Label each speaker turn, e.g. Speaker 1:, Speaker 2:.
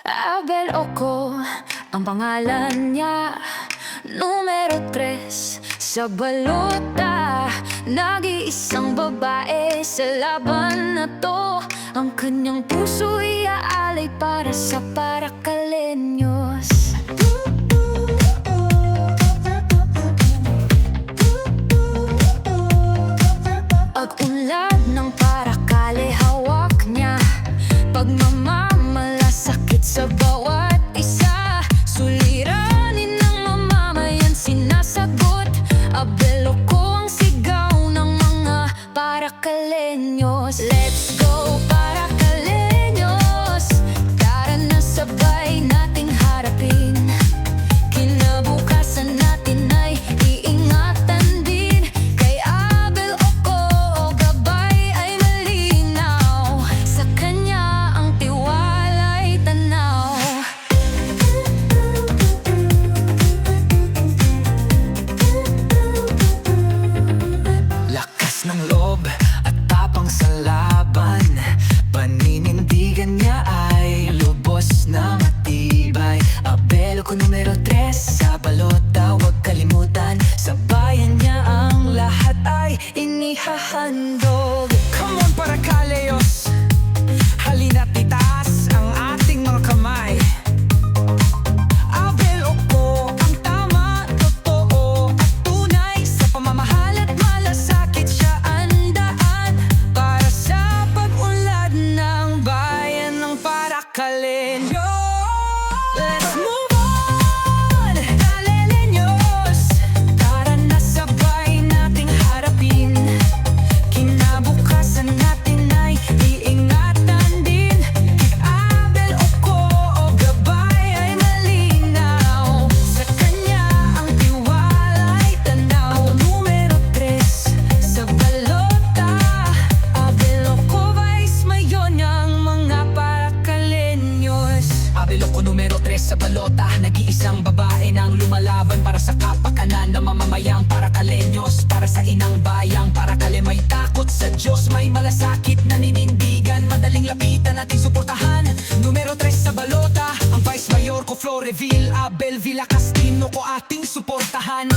Speaker 1: Abel Oco, ang pangalan niya. Numero 3 sa balota. Nag-iisang babae sa laban na to. Ang kanyang puso iaalay para sa Paracaleños. At unlad ng Paracale hawak niya. Pagmamamalasakit sa bawat isa. Suliranin ng mamamayan sinasagot. Abel Oco ang sigaw ng mga Paracaleños. Let's go Paracaleños, tara na sabay nating harapin. Kinabukasan natin ay iingatan din. Kay Abel Oco, gabay ay malinaw. Sa kanya ang tiwala'y tanaw.
Speaker 2: Lakas ng loob at tapang sa laban. Paninindigan niya ay lubos na matibay. Abel Oco numero 3 sa balota, huwag kalimutan. Sa bayan niya ang lahat ay inihahandog. Come on Paracaleños, halina't itaas ang ating mga kamay. Abel Oco ang tama, totoo at tunay. Sa pamamahal at malasakit siya ang daan para sa pag-unlad ng bayan ng Paracaleños. Let's move on, Paracaleños. Tara na sabay nating harapin. Kinabukasan natin ay iingatan din. Kay Abel Oco, gabay ay malinaw. Sa kanya ang tiwala'y tanaw. Numero 3 sa balota. Abel Oco, vice mayon ang mga Paracaleños. Abel Oco numero 3 sa balota. Nag-iisang babae nang lumalaban para sa kapakanan ng mamamayang Paracaleños. Para sa inang bayang Paracale, may takot sa Diyos, may malasakit na ninindigan. Madaling lapitan ating suportahan. Numero 3 sa balota, ang Vice Mayor ko Floreville. Abel Villacastino ko ating suportahan.